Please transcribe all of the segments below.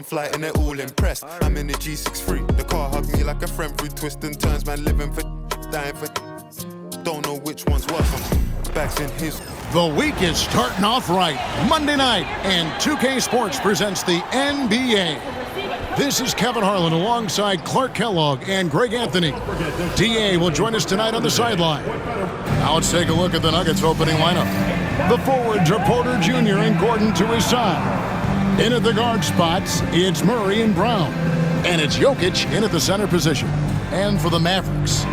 flight and they're all impressed. I'm in the G63. The car hugged me like a friend through twists and turns. Man, living for dying for. Don't know which one's worse. Back's in his. The week is starting off right. Monday night, and 2K Sports presents the NBA. This is Kevin Harlan alongside Clark Kellogg and Greg Anthony. DA will join us tonight on the sideline. Now let's take a look at the Nuggets opening lineup. The forwards are Porter Jr. and Gordon to his side. In at the guard spots, it's Murray and Brown. And it's Jokic in at the center position. And for the Mavericks,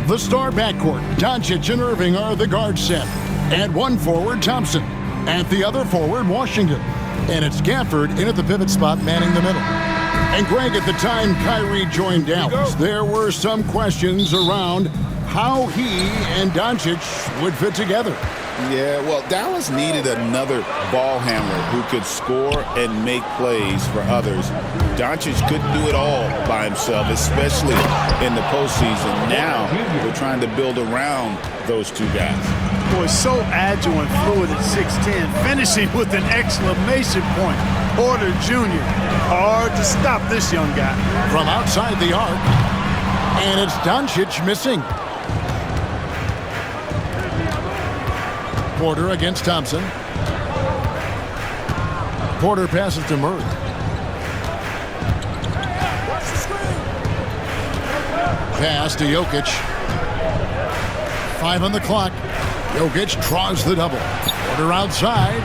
the star backcourt, Doncic and Irving are the guard set. At one forward, Thompson. At the other forward, Washington. And it's Gafford in at the pivot spot, manning the middle. And Greg, at the time Kyrie joined Dallas, there were some questions around how he and Doncic would fit together. Yeah, well, Dallas needed another ball handler who could score and make plays for others. Doncic couldn't do it all by himself, especially in the postseason. Now they're trying to build around those two guys. Boy, so agile and fluid at 6'10", finishing with an exclamation point. Porter Jr. Hard to stop this young guy. From outside the arc, and it's Doncic missing. Porter against Thompson. Porter passes to Murray. Pass to Jokic. 5 on the clock. Jokic draws the double. Porter outside.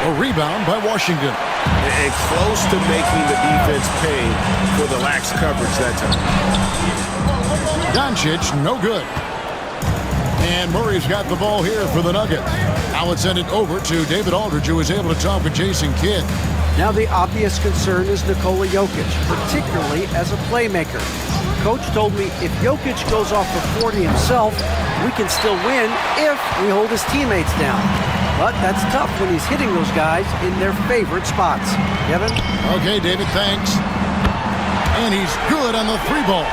A rebound by Washington. And close to making the defense pay for the lax coverage that time. Doncic, no good. And Murray's got the ball here for the Nuggets. Now let's send it over to David Aldridge, who was able to talk with Jason Kidd. Now the obvious concern is Nikola Jokic, particularly as a playmaker. Coach told me if Jokic goes off for 40 himself, we can still win if we hold his teammates down. But that's tough when he's hitting those guys in their favorite spots. Kevin? Okay, David, thanks. And he's good on the 3-ball.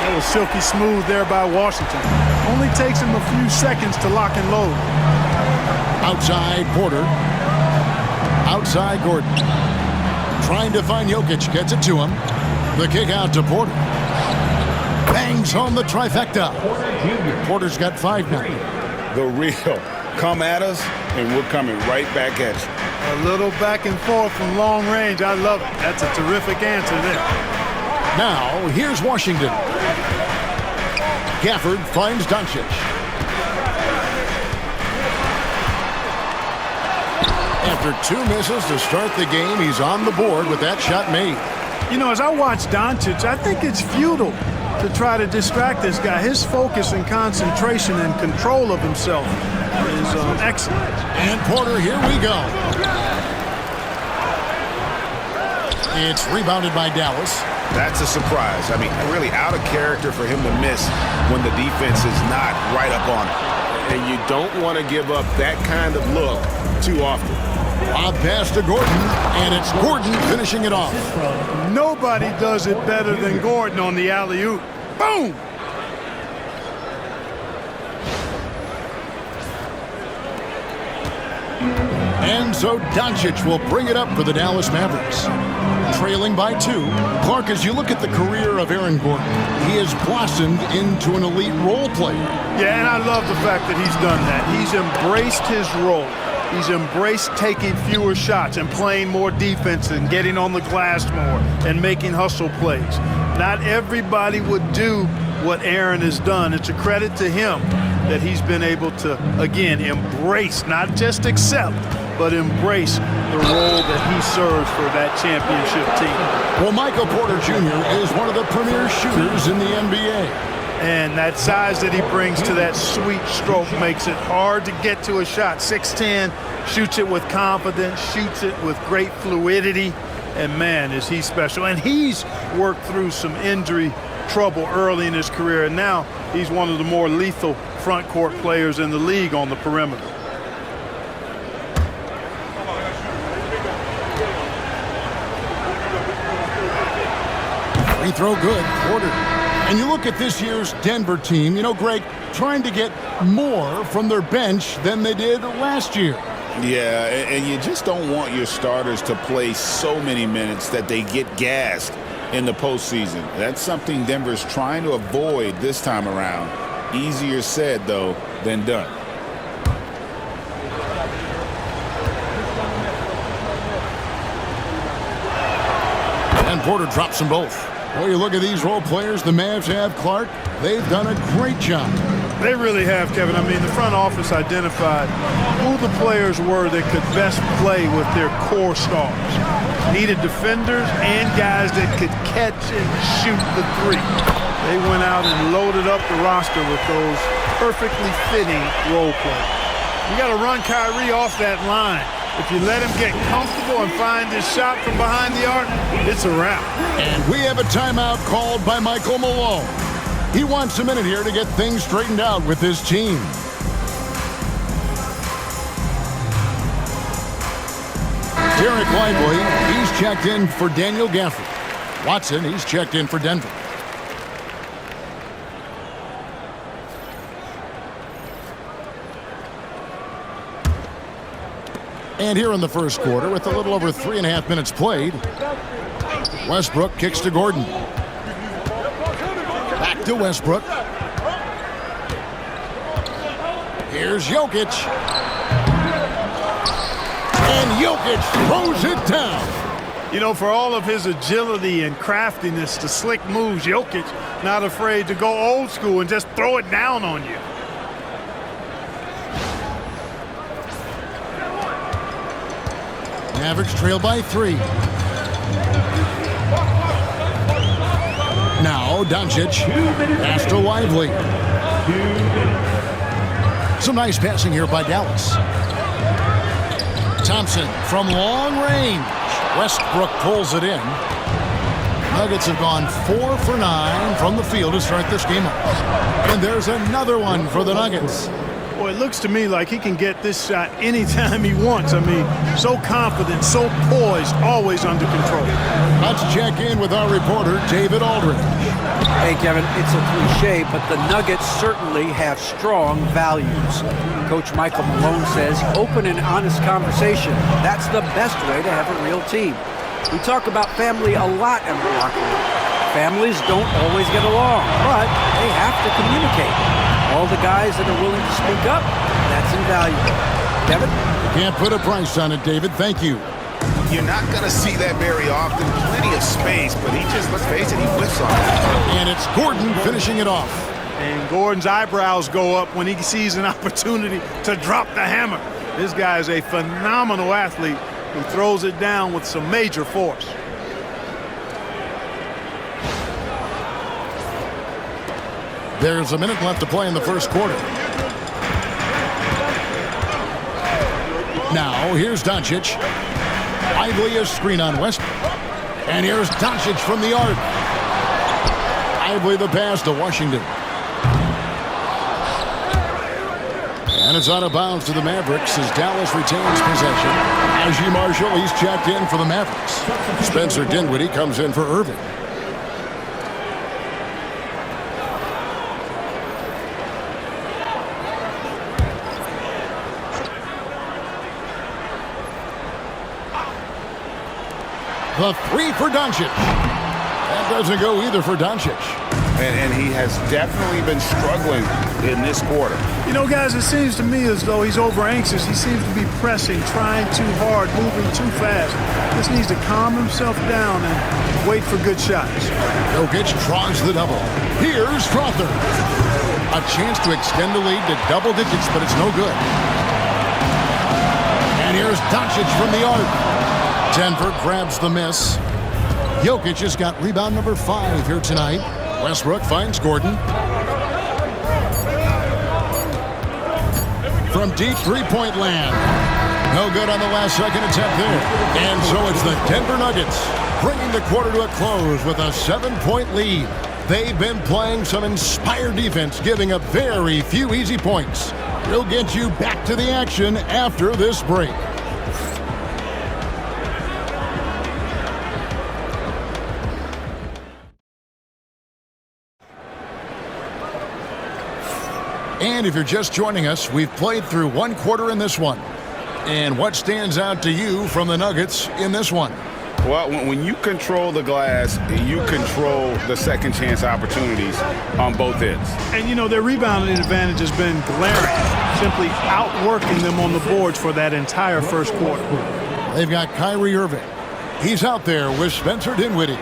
That was silky smooth there by Washington. Only takes him a few seconds to lock and load. Outside Porter. Outside Gordon. Trying to find Jokic. Gets it to him. The kick out to Porter. Bangs home the trifecta. Porter's got 5 now. The real. Come at us, and we're coming right back at you. A little back and forth from long range. I love it. That's a terrific answer there. Now, here's Washington. Gafford finds Doncic. After 2 misses to start the game, he's on the board with that shot made. You know, as I watch Doncic, I think it's futile to try to distract this guy. His focus and concentration and control of himself is excellent. And Porter, here we go. It's rebounded by Dallas. That's a surprise. I mean, really out of character for him to miss when the defense is not right up on it. And you don't want to give up that kind of look too often. Lob pass to Gordon, and it's Gordon finishing it off. Nobody does it better than Gordon on the alley-oop. Boom! And so Doncic will bring it up for the Dallas Mavericks. Trailing by 2. Clark, as you look at the career of Aaron Gordon, he has blossomed into an elite role player. Yeah, and I love the fact that he's done that. He's embraced his role. He's embraced taking fewer shots and playing more defense and getting on the glass more and making hustle plays. Not everybody would do what Aaron has done. It's a credit to him that he's been able to, again, embrace, not just accept, but embrace the role that he serves for that championship team. Well, Michael Porter Jr. is one of the premier shooters in the NBA. And that size that he brings to that sweet stroke makes it hard to get to a shot. 6'10", shoots it with confidence, shoots it with great fluidity, and man, is he special. And he's worked through some injury trouble early in his career, and now he's one of the more lethal front court players in the league on the perimeter. Free throw good, Porter. And you look at this year's Denver team, you know, Greg, trying to get more from their bench than they did last year. Yeah, and you just don't want your starters to play so many minutes that they get gassed in the postseason. That's something Denver's trying to avoid this time around. Easier said, though, than done. And Porter drops them both. Well, you look at these role players the Mavs have, Clark. They've done a great job. They really have, Kevin. I mean, the front office identified who the players were that could best play with their core stars. Needed defenders and guys that could catch and shoot the three. They went out and loaded up the roster with those perfectly fitting role players. You got to run Kyrie off that line. If you let him get comfortable and find his shot from behind the arc, it's a wrap. And we have a timeout called by Michael Malone. He wants a minute here to get things straightened out with his team. Derek Lively, he's checked in for Daniel Gafford. Watson, he's checked in for Denver. And here in the first quarter, with a little over 3.5 minutes played, Westbrook kicks to Gordon. Back to Westbrook. Here's Jokic. And Jokic throws it down. You know, for all of his agility and craftiness, the slick moves, Jokic not afraid to go old school and just throw it down on you. Mavericks trail by 3. Now Doncic. Pass to Lively. Some nice passing here by Dallas. Thompson from long range. Westbrook pulls it in. Nuggets have gone 4 for 9 from the field to start this game off. And there's another one for the Nuggets. Boy, it looks to me like he can get this shot anytime he wants. I mean, so confident, so poised, always under control. Let's check in with our reporter, David Aldridge. Hey, Kevin, it's a cliche, but the Nuggets certainly have strong values. Coach Michael Malone says open and honest conversation. That's the best way to have a real team. We talk about family a lot in the locker room. Families don't always get along, but they have to communicate. All the guys that are willing to speak up, that's invaluable. Kevin? Can't put a price on it, David. Thank you. You're not going to see that very often. Plenty of space, but he just, let's face it, he whiffs on it. And it's Gordon finishing it off. And Gordon's eyebrows go up when he sees an opportunity to drop the hammer. This guy is a phenomenal athlete who throws it down with some major force. There's a minute left to play in the first quarter. Now, here's Doncic. Lively a screen on Westbrook. And here's Doncic from the arc. Lively the pass to Washington. And it's out of bounds to the Mavericks as Dallas retains possession. Najee Marshall, he's checked in for the Mavericks. Spencer Dinwiddie comes in for Irving. The 3 for Doncic. That doesn't go either for Doncic. And he has definitely been struggling in this quarter. You know, guys, it seems to me as though he's over-anxious. He seems to be pressing, trying too hard, moving too fast. Just needs to calm himself down and wait for good shots. Jokic draws the double. Here's Crowther. A chance to extend the lead to double digits, but it's no good. And here's Doncic from the arc. Denver grabs the miss. Jokic has got rebound number 5 here tonight. Westbrook finds Gordon. From deep three-point land. No good on the last second attempt there. And so it's the Denver Nuggets bringing the quarter to a close with a 7-point lead. They've been playing some inspired defense, giving up very few easy points. We'll get you back to the action after this break. And if you're just joining us, we've played through one quarter in this one. And what stands out to you from the Nuggets in this one? Well, when you control the glass, you control the second chance opportunities on both ends. And, you know, their rebounding advantage has been glaring, simply outworking them on the boards for that entire first quarter. They've got Kyrie Irving. He's out there with Spencer Dinwiddie.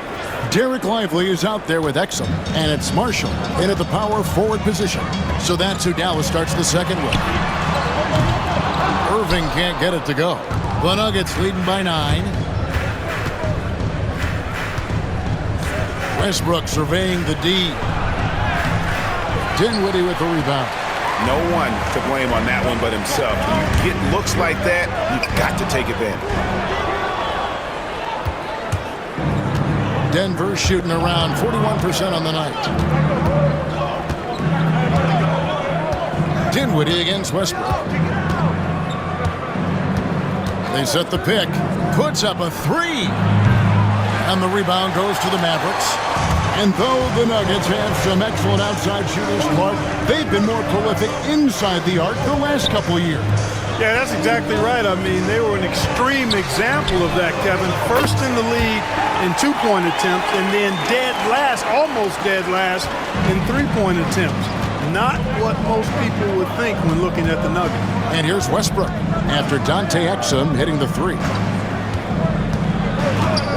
Derek Lively is out there with Exum. And it's Marshall in at the power forward position. So that's who Dallas starts the second with. Irving can't get it to go. The Nuggets leading by 9. Westbrook surveying the D. Dinwiddie with the rebound. No one to blame on that one but himself. When you get looks like that, you've got to take advantage. Denver shooting around 41% on the night. Dinwiddie against Westbrook. They set the pick. Puts up a 3. And the rebound goes to the Mavericks. And though the Nuggets have some excellent outside shooters, Clark, they've been more prolific inside the arc the last couple of years. Yeah, that's exactly right. I mean, they were an extreme example of that, Kevin. First in the league in two-point attempts, and then dead last, almost dead last, in three-point attempts. Not what most people would think when looking at the Nuggets. And here's Westbrook after Dante Exum hitting the 3.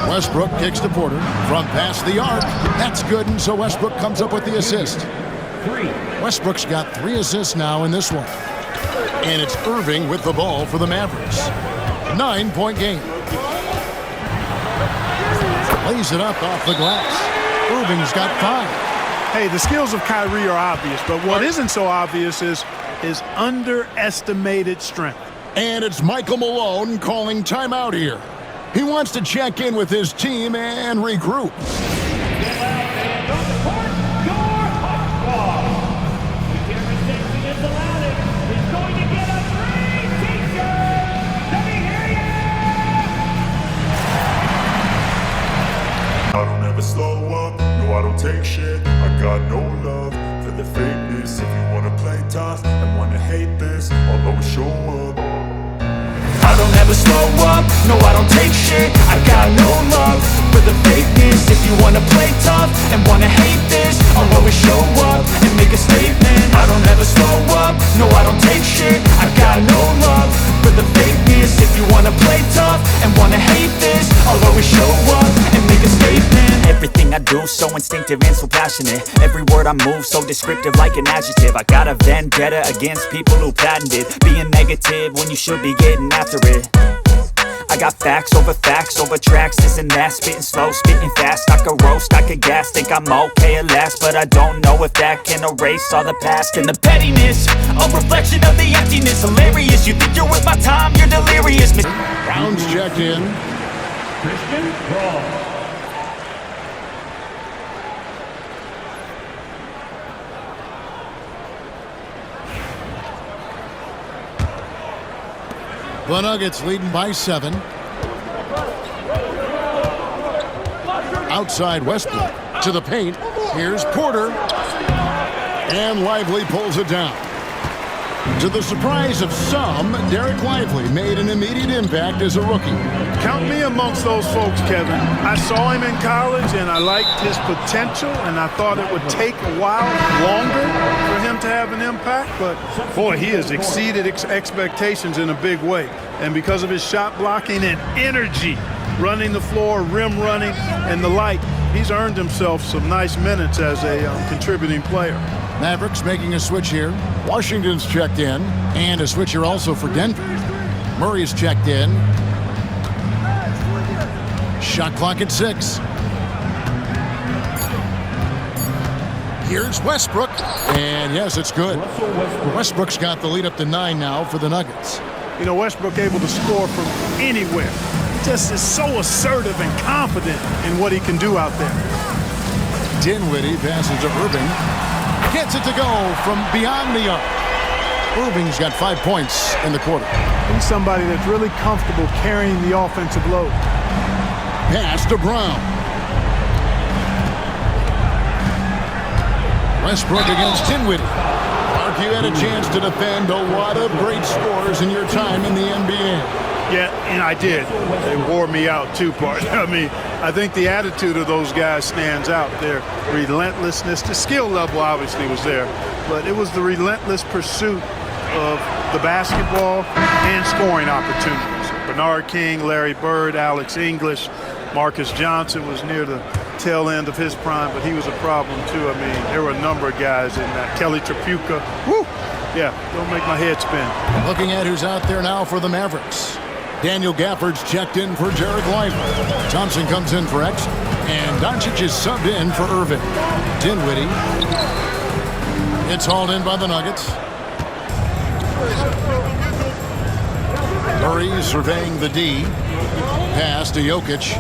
Westbrook kicks to Porter from past the arc. That's good, and so Westbrook comes up with the assist. Westbrook's got 3 assists now in this one. And it's Irving with the ball for the Mavericks. 9-point game. Lays it up off the glass. Irving's got 5. Hey, the skills of Kyrie are obvious, but what isn't so obvious is his underestimated strength. And it's Michael Malone calling timeout here. He wants to check in with his team and regroup. I don't ever slow up, no I don't take shit. I got no love for the fakeness. If you wanna play tough and wanna hate this, I'll always show up. I don't ever slow up, no I don't take shit. I got no love for the fakeness. If you wanna play tough and wanna hate this, I'll always show up and make a statement. I don't ever slow up, no I don't take shit. I got no love for the fakeness. If you wanna play tough and wanna hate this, I'll always show up and make a statement. Everything I do so instinctive and so passionate. Every word I move so descriptive like an adjective. I got a vendetta against people who patented being negative when you should be getting after it. I got facts over tracks, this and that. Spitting slow, spitting fast. I could roast, I could gas. Think I'm okay at last, but I don't know if that can erase all the past. And the pettiness, a reflection of the emptiness. Hilarious, you think you're with my time, you're delirious. Brown's checked in. Christian Braun. The Nuggets leading by 7. Outside Westbrook to the paint. Here's Porter. And Lively pulls it down. To the surprise of some, Derek Lively made an immediate impact as a rookie. Count me amongst those folks, Kevin. I saw him in college, and I liked his potential, and I thought it would take a while longer for him to have an impact. But, boy, he has exceeded expectations in a big way. And because of his shot blocking and energy, running the floor, rim running, and the like, he's earned himself some nice minutes as a contributing player. Mavericks making a switch here. Washington's checked in. And a switch here also for Denver. Murray's checked in. Shot clock at 6. Here's Westbrook. And yes, it's good. Westbrook's got the lead up to 9 now for the Nuggets. You know, Westbrook able to score from anywhere. He just is so assertive and confident in what he can do out there. Dinwiddie passes to Irving. Gets it to go from beyond the arc. Irving's got 5 points in the quarter. He's somebody that's really comfortable carrying the offensive load. Pass to Brown. Westbrook against Dinwiddie. Clark, you had a chance to defend a lot of great scores in your time in the NBA. Yeah, and I did. They wore me out too, partner. I mean, I think the attitude of those guys stands out. Their relentlessness, the skill level obviously was there, but it was the relentless pursuit of the basketball and scoring opportunities. Bernard King, Larry Bird, Alex English, Marcus Johnson was near the tail end of his prime, but he was a problem too. I mean, there were a number of guys in that. Kelly Tripucka, whoo! Yeah, don't make my head spin. Looking at who's out there now for the Mavericks. Daniel Gafford's checked in for Jared Lively. Thompson comes in for X, and Doncic is subbed in for Irving. Dinwiddie. It's hauled in by the Nuggets. Murray surveying the D. Pass to Jokic.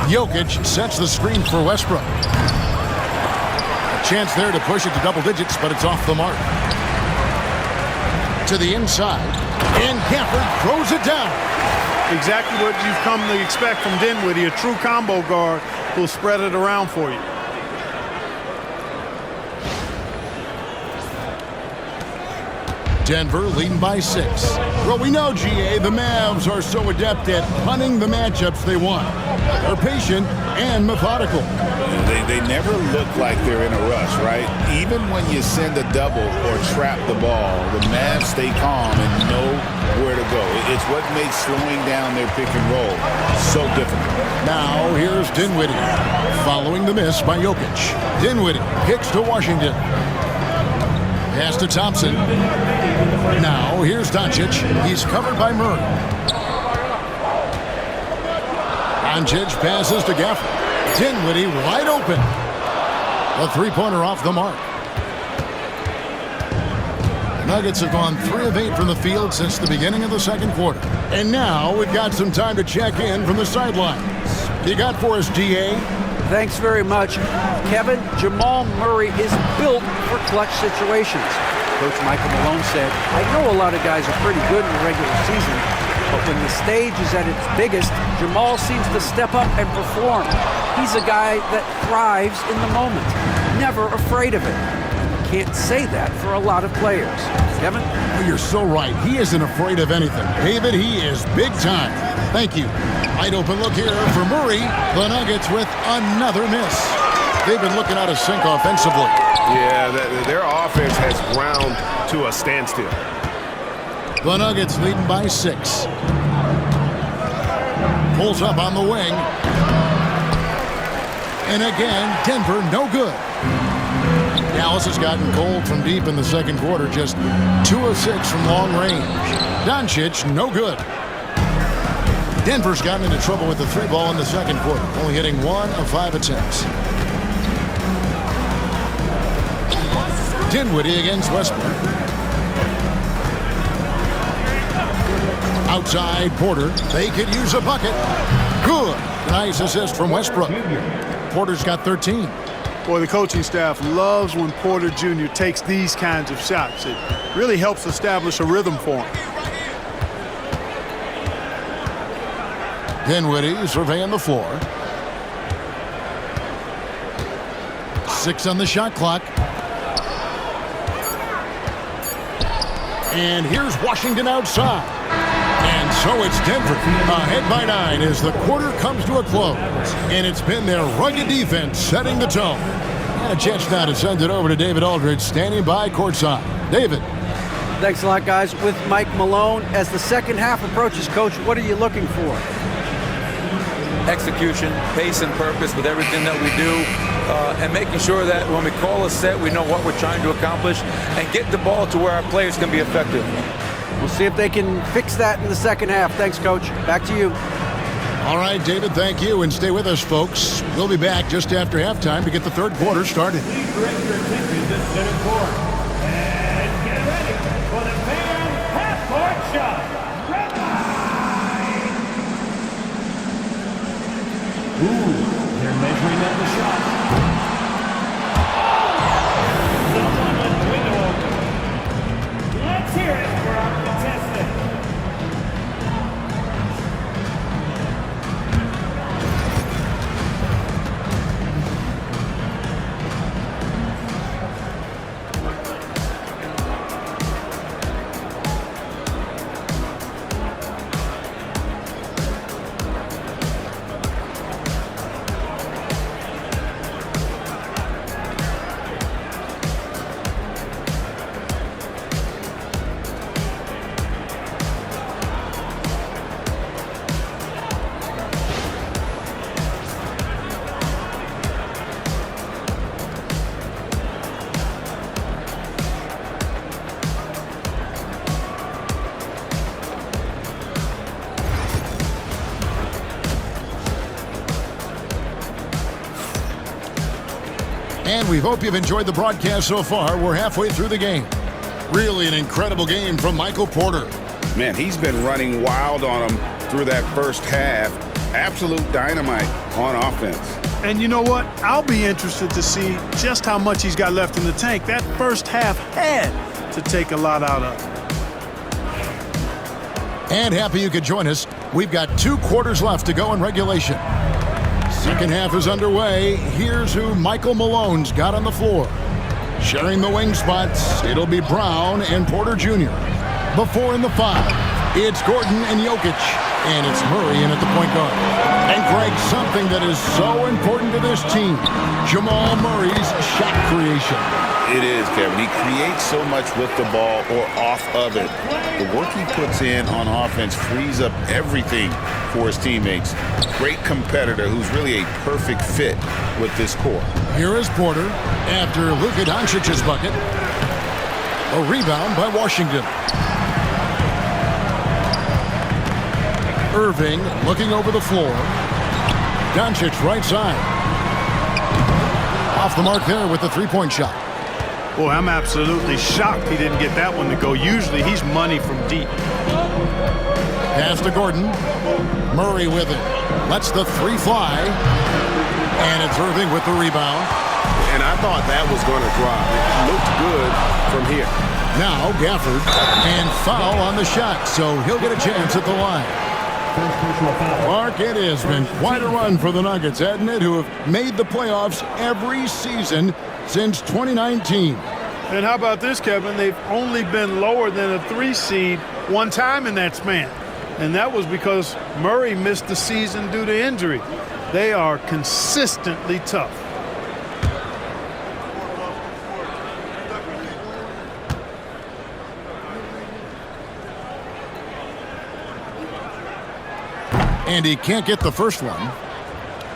Jokic sets the screen for Westbrook. A chance there to push it to double digits, but it's off the mark. To the inside, and Gafford throws it down. Exactly what you've come to expect from Dinwiddie, a true combo guard who'll spread it around for you. Denver leading by 6. Well, we know, GA, the Mavs are so adept at punting the matchups they want. They're patient and methodical. They never look like they're in a rush, right? Even when you send a double or trap the ball, the Mavs stay calm and know where to go. It's what makes slowing down their pick and roll so difficult. Now, here's Dinwiddie, following the miss by Jokic. Dinwiddie kicks to Washington. Pass to Thompson. Now, here's Doncic. He's covered by Murray. Doncic passes to Gafford. Dinwiddie wide open. A three-pointer off the mark. The Nuggets have gone 3 of 8 from the field since the beginning of the second quarter. And now we've got some time to check in from the sidelines. You got for us, GA? Thanks very much. Kevin, Jamal Murray is built for clutch situations. Coach Michael Malone said, I know a lot of guys are pretty good in the regular season, but when the stage is at its biggest, Jamal seems to step up and perform. He's a guy that thrives in the moment, never afraid of it. You can't say that for a lot of players. Kevin? Oh, you're so right. He isn't afraid of anything. David, he is big time. Thank you. Wide open look here for Murray. The Nuggets with another miss. They've been looking out of sync offensively. Yeah, their offense has ground to a standstill. The Nuggets leading by 6. Pulls up on the wing. And again, Denver no good. Dallas has gotten cold from deep in the second quarter, just 2 of 6 from long range. Doncic no good. Denver's gotten into trouble with the 3 ball in the second quarter, only hitting 1 of 5 attempts. Dinwiddie against Westbrook. Outside Porter. They could use a bucket. Good. Nice assist from Westbrook. Porter's got 13. Boy, the coaching staff loves when Porter Jr. takes these kinds of shots. It really helps establish a rhythm for him. Dinwiddie surveying the floor. 6 on the shot clock. And here's Washington outside. And so it's Denver ahead by 9 as the quarter comes to a close. And it's been their rugged defense setting the tone. And a chance now to send it over to David Aldridge standing by courtside. David. Thanks a lot, guys. With Mike Malone, as the second half approaches, Coach, what are you looking for? Execution, pace and purpose with everything that we do, and making sure that when we call a set, we know what we're trying to accomplish and get the ball to where our players can be effective. We'll see if they can fix that in the second half. Thanks, Coach. Back to you. All right, David, thank you, and stay with us, folks. We'll be back just after halftime to get the third quarter started. Please direct your attention to center court. And get ready for the fan half-court shot. Ooh, they're measuring up the shot. Someone with the window open. Let's hear it for our contestant. we hope you've enjoyed the broadcast so far. We're halfway through the game. Really an incredible game from Michael Porter. Man, he's been running wild on him through that first half. Absolute dynamite on offense. And you know what? I'll be interested to see just how much he's got left in the tank. That first half had to take a lot out of. And happy you could join us. We've got 2 quarters left to go in regulation. Second half is underway. Here's who Michael Malone's got on the floor. Sharing the wing spots, it'll be Brown and Porter Jr. The 4 and the 5, it's Gordon and Jokic. And it's Murray in at the point guard. And Greg, something that is so important to this team, Jamal Murray's shot creation. It is, Kevin. He creates so much with the ball or off of it. The work he puts in on offense frees up everything for his teammates. Great competitor who's really a perfect fit with this core. Here is Porter after Luka Doncic's bucket. A rebound by Washington. Irving looking over the floor. Doncic right side. Off the mark there with the three-point shot. Boy, I'm absolutely shocked he didn't get that one to go. Usually he's money from deep. Pass to Gordon. Murray with it. Lets the 3 fly. And it's Irving with the rebound. And I thought that was going to drop. It looked good from here. Now Gafford. And foul on the shot, so he'll get a chance at the line. Mark, it has been quite a run for the Nuggets, hasn't it, who have made the playoffs every season since 2019. And how about this, Kevin? They've only been lower than a 3 seed one time in that span. And that was because Murray missed the season due to injury. They are consistently tough. And he can't get the first one.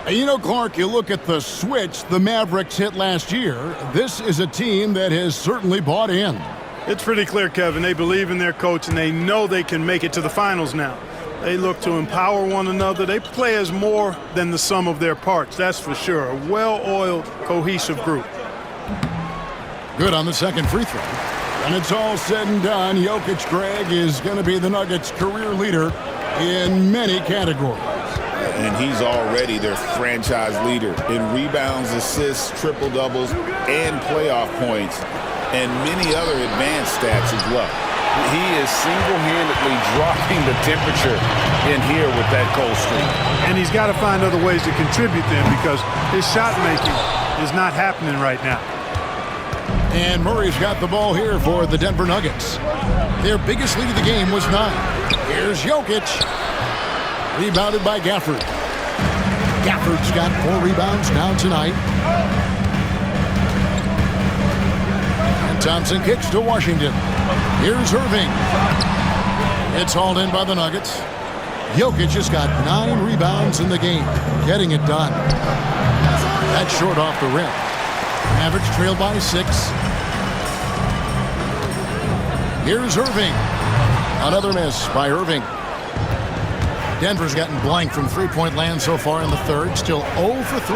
And you know, Clark, you look at the switch the Mavericks hit last year. This is a team that has certainly bought in. It's pretty clear, Kevin. They believe in their coach, and they know they can make it to the finals now. They look to empower one another. They play as more than the sum of their parts, that's for sure. A well-oiled, cohesive group. Good on the second free throw. And it's all said and done, Jokic, Greg, is going to be the Nuggets' career leader in many categories. And he's already their franchise leader in rebounds, assists, triple-doubles, and playoff points, and many other advanced stats as well. He is single-handedly dropping the temperature in here with that cold streak. And he's got to find other ways to contribute then, because his shot making is not happening right now. And Murray's got the ball here for the Denver Nuggets. Their biggest lead of the game was 9. Here's Jokic. Rebounded by Gafford. Gafford's got 4 rebounds now tonight. And Thompson kicks to Washington. Here's Irving. It's hauled in by the Nuggets. Jokic has got 9 rebounds in the game, getting it done. That's short off the rim. Mavericks trail by 6. Here's Irving. Another miss by Irving. Denver's gotten blank from three-point land so far in the third. Still 0 for 3.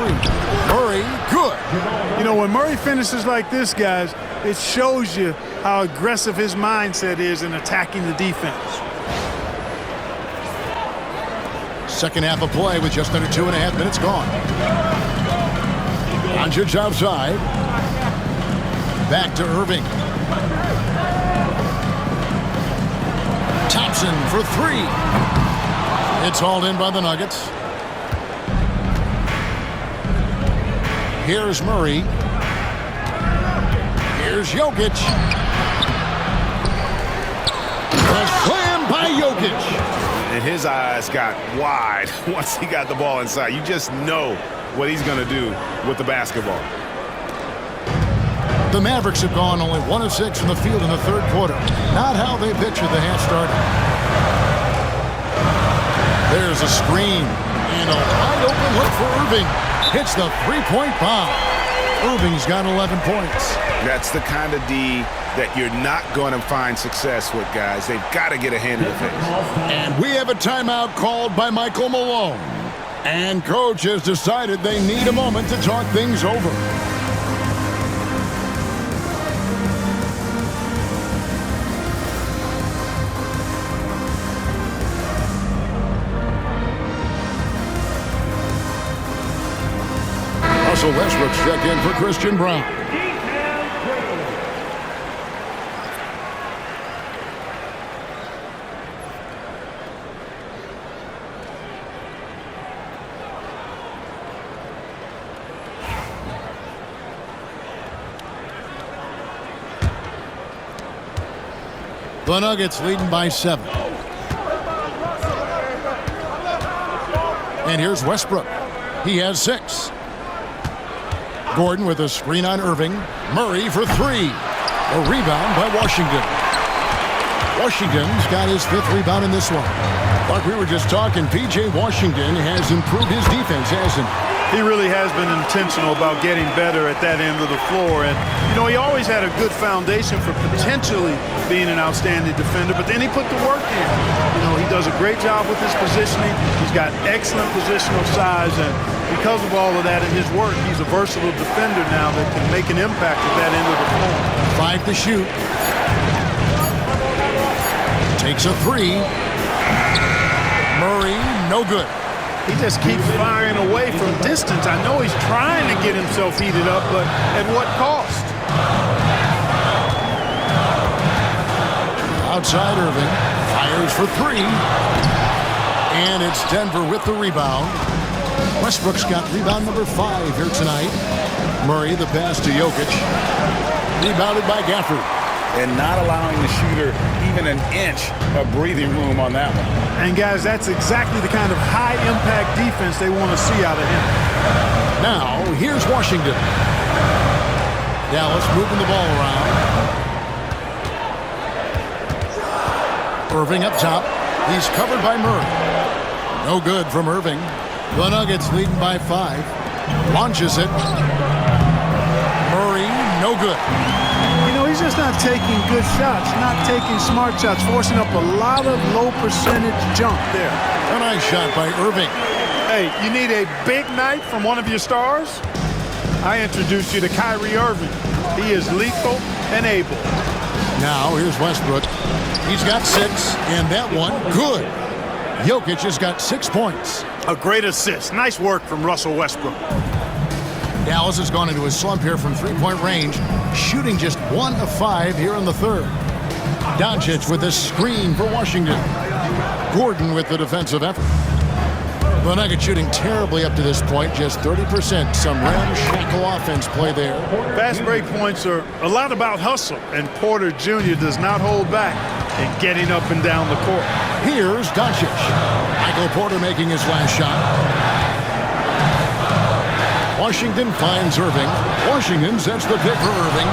Murray, good. You know, when Murray finishes like this, guys, it shows you how aggressive his mindset is in attacking the defense. Second half of play with just under 2.5 minutes gone. Doncic outside. Back to Irving. Thompson for 3. It's hauled in by the Nuggets. Here's Murray. Here's Jokic. A slam by Jokic. And his eyes got wide once he got the ball inside. You just know what he's going to do with the basketball. The Mavericks have gone only 1 of 6 from the field in the third quarter. Not how they pictured the half started. There's a screen. And a wide open look for Irving. Hits the three-point bomb. Irving's got 11 points. That's the kind of D that you're not going to find success with, guys. They've got to get a hand in the face. And we have a timeout called by Michael Malone. And Coach has decided they need a moment to talk things over. Russell Westbrook's checked in for Christian Brown. The Nuggets leading by 7. And here's Westbrook. He has 6. Gordon with a screen on Irving. Murray for 3. A rebound by Washington. Washington's got his 5th rebound in this one. Like we were just talking, P.J. Washington has improved his defense, hasn't he? He really has been intentional about getting better at that end of the floor. And, you know, he always had a good foundation for potentially being an outstanding defender, but then he put the work in. You know, he does a great job with his positioning. He's got excellent positional size, and because of all of that in his work, he's a versatile defender now that can make an impact at that end of the floor. 5 to shoot. Takes a 3. Murray, no good. He just keeps firing away from distance. I know he's trying to get himself heated up, but at what cost? Outside Irving. Fires for 3. And it's Denver with the rebound. Westbrook's got rebound number 5 here tonight. Murray, the pass to Jokic. Rebounded by Gafford. And not allowing the shooter even an inch of breathing room on that one. And, guys, that's exactly the kind of high-impact defense they want to see out of him. Now, here's Washington. Dallas moving the ball around. Irving up top. He's covered by Murray. No good from Irving. The Nuggets leading by 5. Launches it. Murray, no good. You know, he's just not taking good shots, not taking smart shots, forcing up a lot of low percentage jump there. A nice shot by Irving. Hey, you need a big night from one of your stars? I introduced you to Kyrie Irving. He is lethal and able. Now, here's Westbrook. He's got 6, and that one, good. Jokic has got 6 points. A great assist. Nice work from Russell Westbrook. Dallas has gone into a slump here from 3-point range, shooting just 1 of 5 here in the 3rd. Doncic with a screen for Washington. Gordon with the defensive effort. The Nuggets shooting terribly up to this point, just 30%. Some ramshackle offense play there. Fast break points are a lot about hustle, and Porter Jr. does not hold back in getting up and down the court. Here's Doncic. Michael Porter making his last shot. Washington finds Irving. Washington sets the pick for Irving.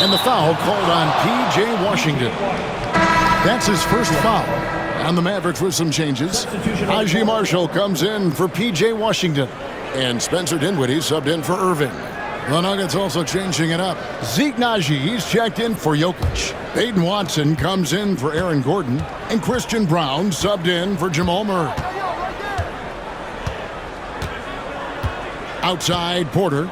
And the foul called on P.J. Washington. That's his first foul. On the Mavericks with some changes. Haji Marshall comes in for P.J. Washington. And Spencer Dinwiddie subbed in for Irving. The Nuggets also changing it up. Zeke Naji, he's checked in for Jokic. Peyton Watson comes in for Aaron Gordon. And Christian Brown subbed in for Jamal Murray. Outside Porter.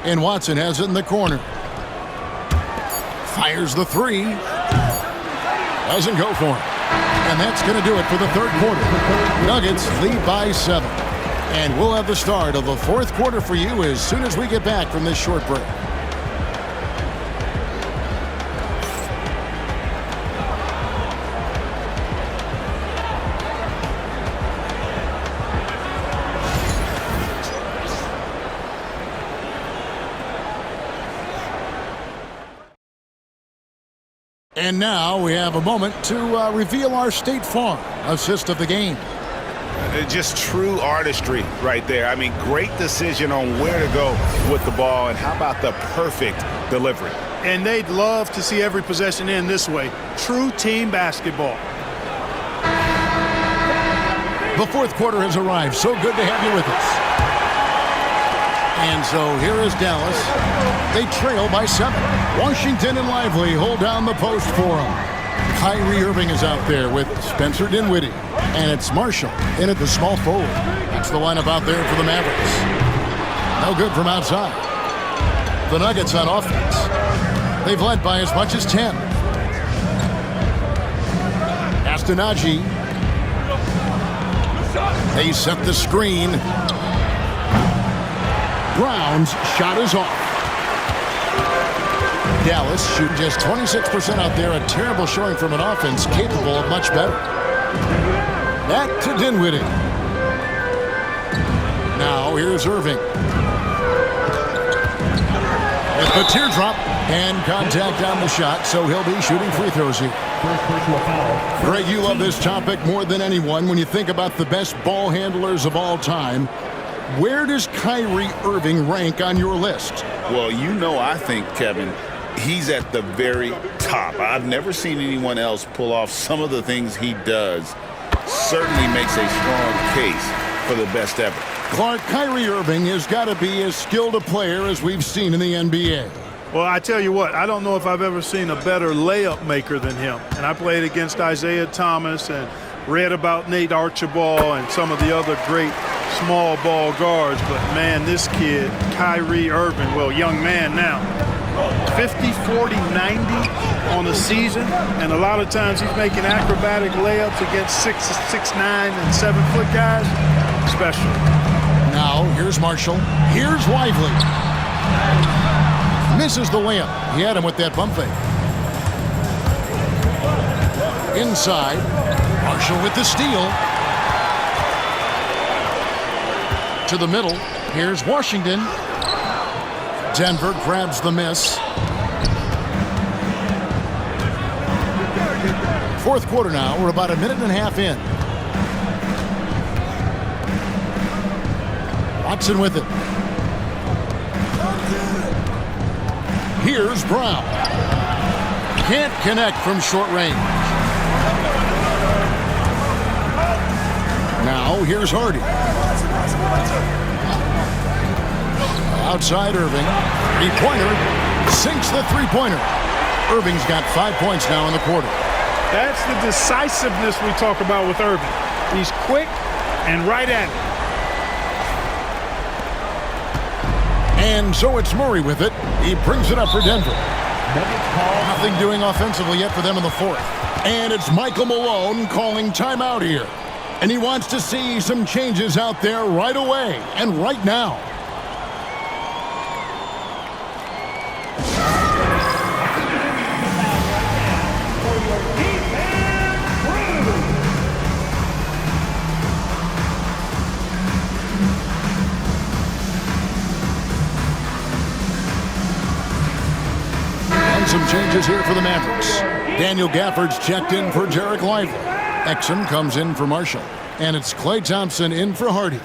And Watson has it in the corner. Fires the 3. Doesn't go for it. And that's going to do it for the 3rd quarter. Nuggets lead by 7. And we'll have the start of the 4th quarter for you as soon as we get back from this short break. And now we have a moment to reveal our State Farm assist of the game. Just true artistry right there. I mean, great decision on where to go with the ball, and how about the perfect delivery? And they'd love to see every possession end this way. True team basketball. The 4th quarter has arrived. So good to have you with us. And so here is Dallas. They trail by 7. Washington and Lively hold down the post for them. Kyrie Irving is out there with Spencer Dinwiddie. And it's Marshall in at the small forward. That's the lineup out there for the Mavericks. No good from outside. The Nuggets on offense. They've led by as much as 10. Astanaji. They set the screen. Brown's shot is off. Dallas shooting just 26% out there. A terrible showing from an offense capable of much better. Back to Dinwiddie. Now here's Irving. With the teardrop and contact on the shot, so he'll be shooting free throws here. Greg, you love this topic more than anyone. When you think about the best ball handlers of all time, where does Kyrie Irving rank on your list? Well, you know, I think, Kevin, he's at the very top. I've never seen anyone else pull off some of the things he does. Certainly makes a strong case for the best ever. Clark, Kyrie Irving has got to be as skilled a player as we've seen in the NBA. Well, I tell you what, I don't know if I've ever seen a better layup maker than him. And I played against Isaiah Thomas and read about Nate Archibald and some of the other great small ball guards. But, man, this kid, Kyrie Irving, well, young man now, 50, 40, 90 on the season. And a lot of times he's making acrobatic layups against 6'9" and 7-foot guys. Special. Now, here's Marshall. Here's Lively. Misses the layup. He had him with that bump fake. Inside. Marshall with the steal. To the middle. Here's Washington. Denver grabs the miss. Fourth quarter now. We're about a minute and a half in. Watson with it. Here's Brown. Can't connect from short range. Now here's Hardy. Outside Irving. Three-pointer. Sinks the three-pointer. Irving's got 5 points now in the quarter. That's the decisiveness we talk about with Irving. He's quick and right at it. And so it's Murray with it. He brings it up for Denver. Nothing doing offensively yet for them in the fourth. And it's Michael Malone calling timeout here. And he wants to see some changes out there right away and right now. Some changes here for the Mavericks. Daniel Gafford's checked in for Jarek Lively. Exum comes in for Marshall. And it's Klay Thompson in for Hardy.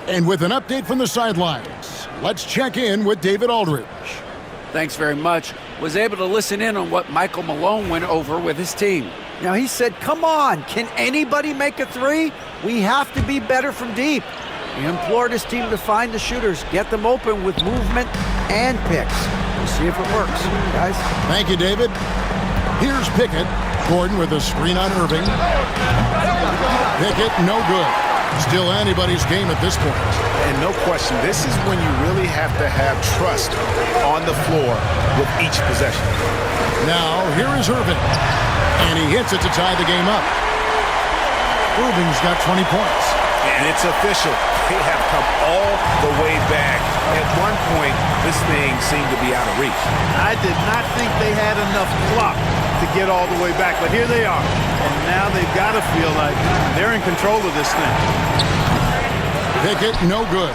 And with an update from the sidelines, let's check in with David Aldridge. Thanks very much. Was able to listen in on what Michael Malone went over with his team. Now he said, come on, can anybody make a three? We have to be better from deep. He implored his team to find the shooters, get them open with movement and picks. We'll see if it works, guys. Thank you, David. Here's Pickett. Gordon with a screen on Irving. Pickett, no good. Still anybody's game at this point. And no question, this is when you really have to have trust on the floor with each possession. Now, here is Irving. And he hits it to tie the game up. Irving's got 20 points. And it's official. They have come all the way back. At one point, this thing seemed to be out of reach. I did not think they had enough clock to get all the way back, but here they are. And now they've got to feel like they're in control of this thing. Pickett, no good.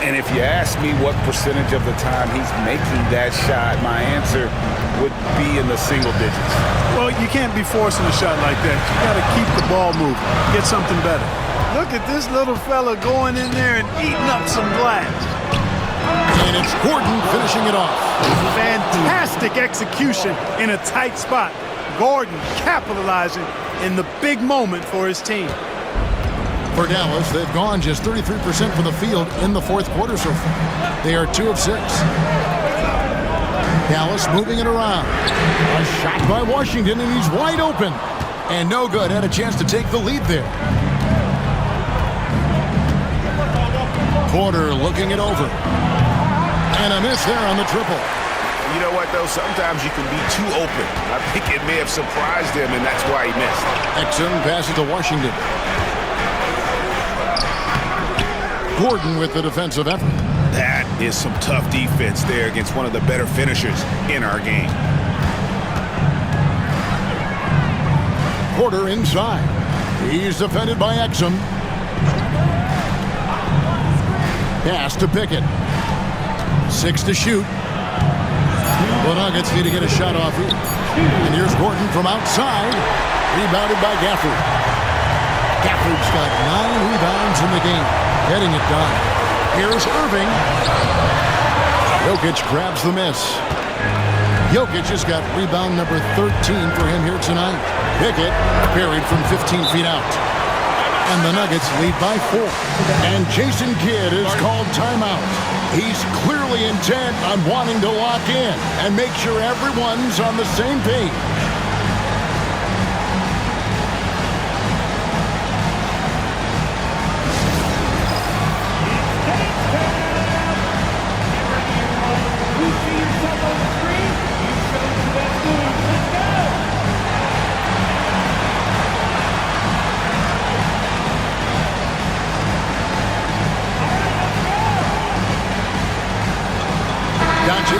And if you ask me what percentage of the time he's making that shot, my answer would be in the single digits. Well, you can't be forcing a shot like that. You got to keep the ball moving, get something better. Look at this little fella going in there and eating up some glass. And it's Gordon finishing it off. Fantastic execution in a tight spot. Gordon capitalizing in the big moment for his team. For Dallas, they've gone just 33% from the field in the fourth quarter so far. They are 2 of 6. Dallas moving it around. A shot by Washington, and he's wide open. And no good. Had a chance to take the lead there. Porter looking it over. And a miss there on the triple. You know what, though? Sometimes you can be too open. I think it may have surprised him, and that's why he missed. Exum passes to Washington. Gordon with the defensive effort. That is some tough defense there against one of the better finishers in our game. Porter inside. He's defended by Exum. Pass to Pickett. 6 to shoot. The Nuggets need to get a shot off here. And here's Gordon from outside. Rebounded by Gafford. Gafford's got 9 rebounds in the game. Getting it done. Here's Irving. Jokic grabs the miss. Jokic has got rebound number 13 for him here tonight. Pickett buried from 15 feet out. And the Nuggets lead by 4. And Jason Kidd is called timeout. He's clearly intent on wanting to lock in and make sure everyone's on the same page.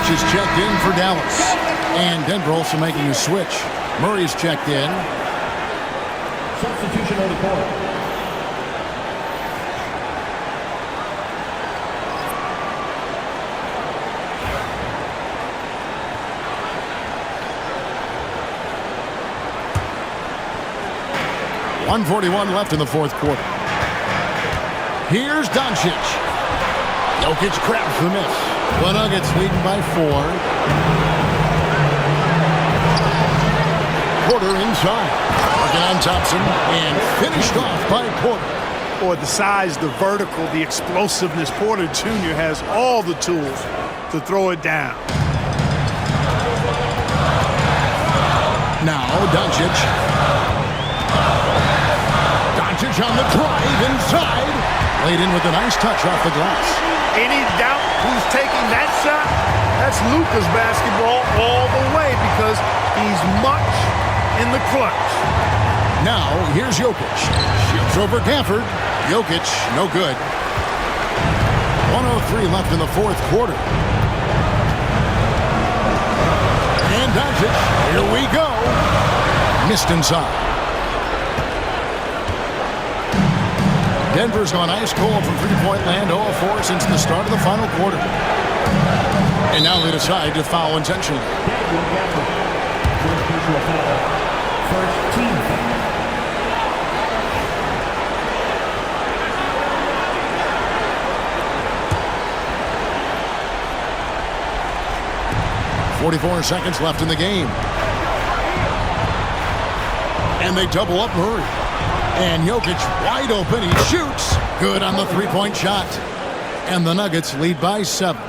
Is checked in for Dallas. And Denver also making a switch. Murray's checked in. Substitution on the court. .141 left in the fourth quarter. Here's Doncic. Jokic grabs the miss. The Nuggets leading by 4. Porter inside. Working on Thompson and finished off by Porter. Boy, the size, the vertical, the explosiveness. Porter Jr. has all the tools to throw it down. Now Doncic. Doncic on the drive inside. Laid in with a nice touch off the glass. Any doubt who's taking that shot? That's Luka's basketball all the way because he's much in the clutch. Now, here's Jokic. Shoots over Gafford. Jokic, no good. 1:03 left in the fourth quarter. And Doncic, here we go. Missed inside. Denver's gone ice cold from three-point land, 0-4 since the start of the final quarter. And now they decide to foul intentionally. First team foul. .44 seconds left in the game. And they double up Murray. And Jokic wide open. He shoots. Good on the three-point shot. And the Nuggets lead by 7.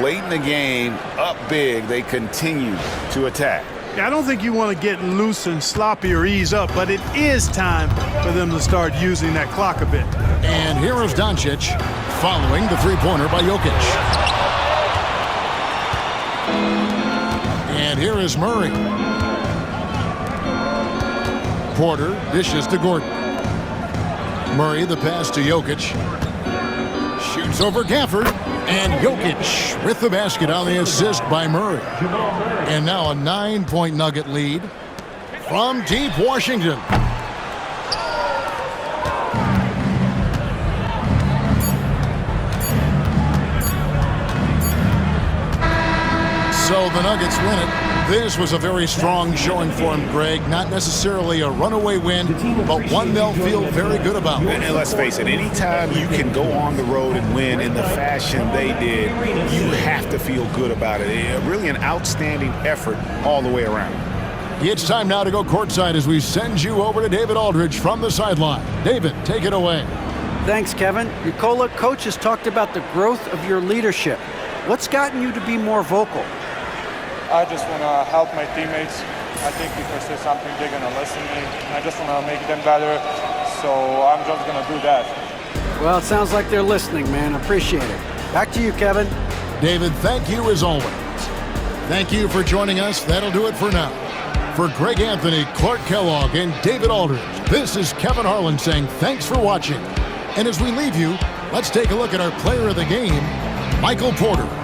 Late in the game, up big, they continue to attack. Yeah, I don't think you want to get loose and sloppy or ease up, but it is time for them to start using that clock a bit. And here is Doncic following the three-pointer by Jokic. And here is Murray. Porter dishes to Gordon. Murray the pass to Jokic. Shoots over Gafford. And Jokic with the basket on the assist by Murray. And now a 9-point Nugget lead from deep Washington. So the Nuggets win it. This was a very strong showing for him, Greg. Not necessarily a runaway win, but one they'll feel very good about. And let's face it, anytime you can go on the road and win in the fashion they did, you have to feel good about it. Really an outstanding effort all the way around. It's time now to go courtside as we send you over to David Aldridge from the sideline. David, take it away. Thanks, Kevin. Nicola, coach has talked about the growth of your leadership. What's gotten you to be more vocal? I just want to help my teammates. I think if I say something, they're going to listen to me. I just want to make them better, so I'm just going to do that. Well, it sounds like they're listening, man. Appreciate it. Back to you, Kevin. David, thank you as always. Thank you for joining us. That'll do it for now. For Greg Anthony, Clark Kellogg, and David Aldridge, this is Kevin Harlan saying thanks for watching. And as we leave you, Let's take a look at our player of the game, Michael Porter.